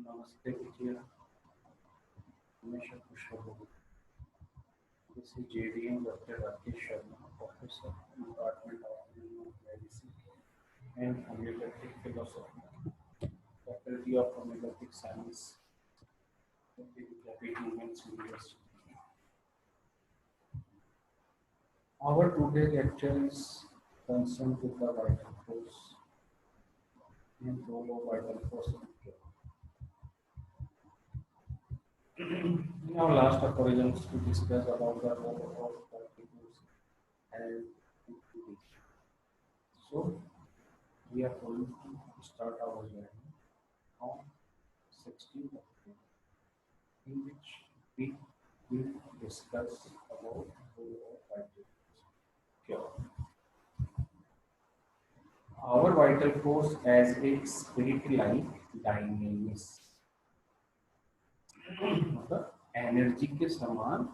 नमस्ते विजय, हमेशा खुश रहो। This is JDM Dr. Rakesh Sharma, Professor, Department of Medicine and Homeopathic Philosophy, Faculty of Homeopathic Science, Capital Women's University. Our today's lecture is concerned with the vital force and role of vital force in cure. In our last occasions to discuss about the role of vital force and activity. So we are going to start our journey on 16th October, in which we will discuss about the role of vital force cure. Our vital force as a spirit-like dynamics, मतलब energy के समान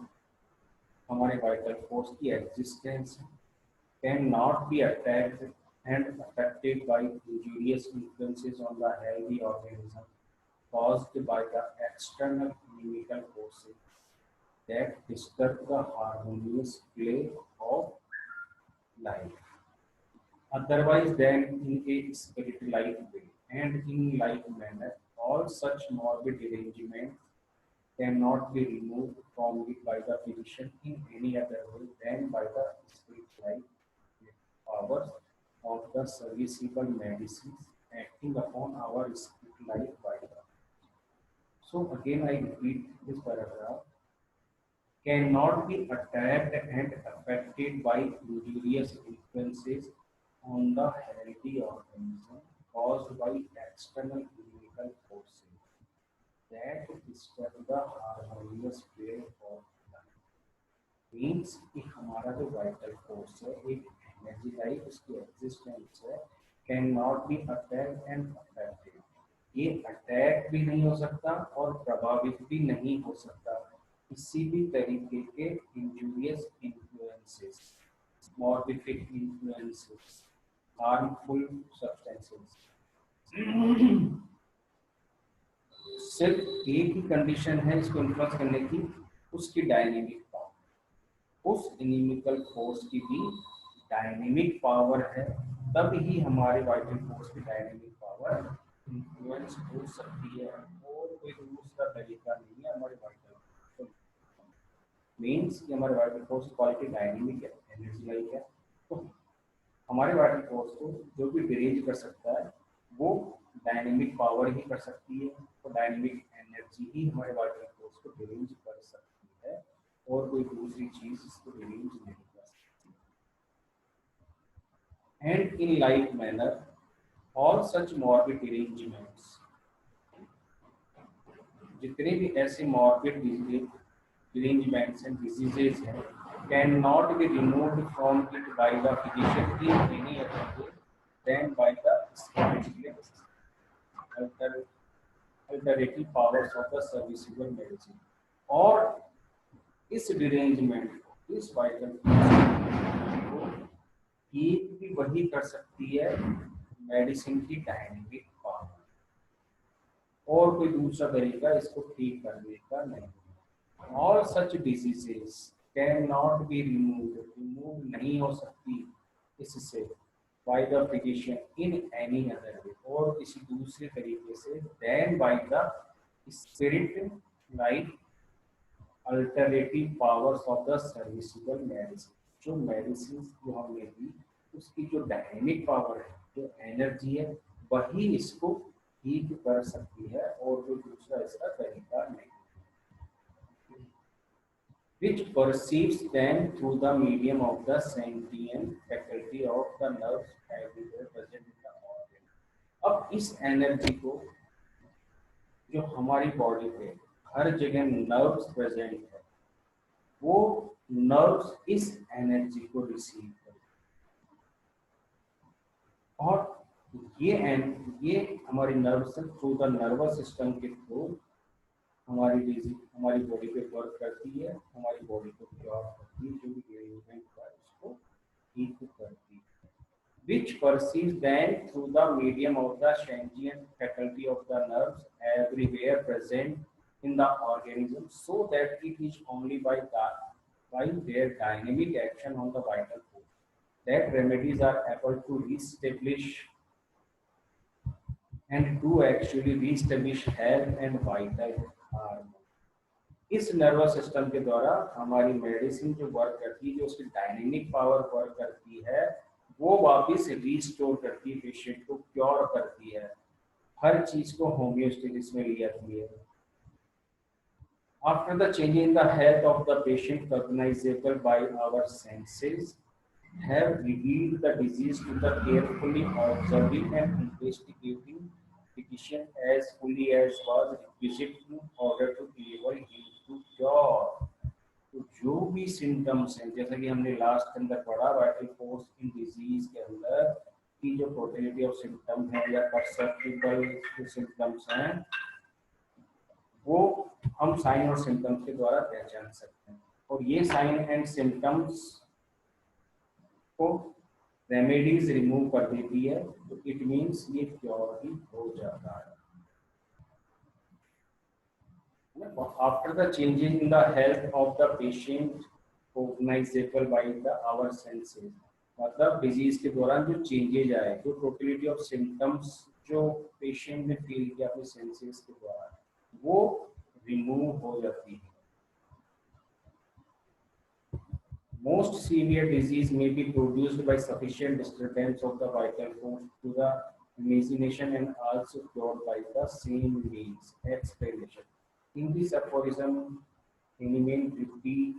हमारे vital force की existence can not B attacked and affected by injurious influences on the healthy organism caused by the external inimical forces that disturb the harmonious play of life. Otherwise than in a spirit-like way and in like manner, all such morbid derangements cannot be removed from it by the physician in any other way than by the spirit-like powers of the serviceable medicines acting upon our spirit-like vital. So again I repeat this paragraph. Cannot be attacked and affected by injurious influences on the healthy organism caused by external inimical forces that disturb the harmonious play of life. Means कि हमारा जो vital force है, एक energy like उसकी existence है, can not B attack and affected. ये attack भी नहीं हो सकता और प्रभावित भी नहीं हो सकता किसी भी तरीके के injurious influences, morbific influences, harmful substances. सिर्फ एक ही कंडीशन है इसको इन्फ्लुएंस करने की, उसकी डायनेमिक पावर. उस इनिमिकल फोर्स की भी डायनेमिक पावर है, तब ही हमारे वाइटल फोर्स की डायनेमिक पावर इन्फ्लुएंस हो सकती है. और कोई दूसरा तरीका नहीं है हमारे वाइटल मीन्स कि हमारे वाइटल फोर्स की क्वालिटी डायनेमिक है, एनर्जी लाइक है. तो हमारे वाइटल फोर्स को जो भी डिरेंज कर सकता है वो डायनेमिक पावर ही कर सकती है. तो डायनेमिक एनर्जी ही हमारे वाइटल फोर्स को डिरेंज कर सकती है और कोई दूसरी चीज इसको डिरेंज नहीं कर सकती. And in like manner all such morbid derangements, जितने भी ऐसे मॉर्बिड डिरेंजमेंट्स एंड डिजीजेस हैं, can not be removed from it by the physician in any other way than by the alternative powers of the serviceable medicine. और इस derangement को, इस vital को ठीक भी वही कर सकती है मेडिसिन की डायनेमिक पावर, और कोई दूसरा तरीका इसको ठीक करने का नहीं. All such diseases can not be remove नहीं हो सकती इससे by the physician in any other way, और किसी दूसरे तरीके से than by the spirit like alternative powers of the serviceable medicine. जो मेडिसिन जो हमने दी उसकी जो डायनेमिक पावर है, जो एनर्जी है, वही इसको ठीक कर सकती है और कोई दूसरा इसका तरीका नहीं. Which perceives them through the medium of the sentient faculty of the nerves everywhere present in the organ. अब इस एनर्जी को, जो हमारी बॉडी पे हर जगह नर्व्स प्रेजेंट है, वो नर्व्स इस एनर्जी को रिसीव करते हैं और ये हमारी nerves through the nervous system के थ्रू हमारी बॉडी पे वर्क करती है, हमारी बॉडी को क्योर करती है, जो भी डिरेंजमेंट है उसको ठीक करती है. which perceives then through the medium of the sentient faculty of the nerves everywhere present in the organism, so that it is only by their dynamic action on the vital force that remedies are able to reestablish and to actually reestablish health and vital harmony. इस nervous system के द्वारा हमारी medicine जो work करती है, जो उसकी dynamic power work करती है, वो वापस रिस्टोर करती है, पेशेंट को क्योर करती है, हर चीज को होम्योस्टेसिस में ले आती है. After the change in the health of the patient cognizable by our senses have revealed the disease to the carefully observing and investigating physician as fully as was requisite in order to enable him to cure. तो जो भी symptoms हैं, जैसा कि हमने last के अंदर पढ़ा वाइटल फोर्स इन डिजीज के अंदर की जो टोटलिटी ऑफ सिम्टम है या परसेप्टिबल जो सिम्टम्स हैं, वो हम साइन और सिम्टम्स के द्वारा पहचान सकते हैं. और ये साइन एंड सिम्टम्स को रेमेडीज रिमूव कर देती है, तो इट मीन्स ये क्योर भी हो जाता है. After the changes in the health of the patient cognizable by our senses, मतलब डिजीज के दौरान जो चेंजेज आए, जो टोटलिटी ऑफ सिम्टम्स जो पेशेंट ने फील किया अपने सेंसेस के द्वारा, वो रिमूव हो जाती है. Most severe disease may be produced by sufficient disturbance of the vital force to the imagination and also cured by the same means. Explanation. In this aphorism, Hahnemann repeat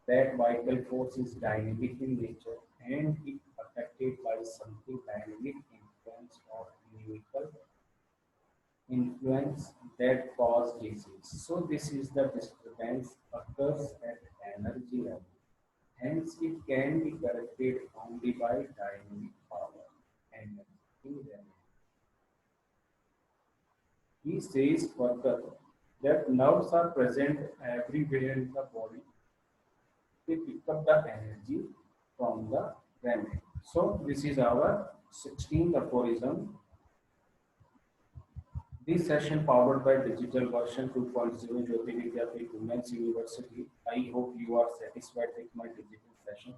that vital force is dynamic in nature and it affected by something dynamic influence or chemical influence that cause disease. So this is the disturbance occurs at energy level. Hence, it can be corrected only by dynamic power and he says further that nerves are present everywhere in the body. They pick up the energy from the remedy. So, this is our 16th aphorism. This session powered by digital version 2.0 Jyoti Vidyapeeth Women's University. I hope you are satisfied with my digital session.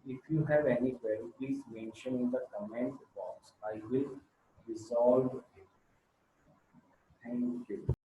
If you have any query, please mention in the comment box. I will resolve it. Thank you.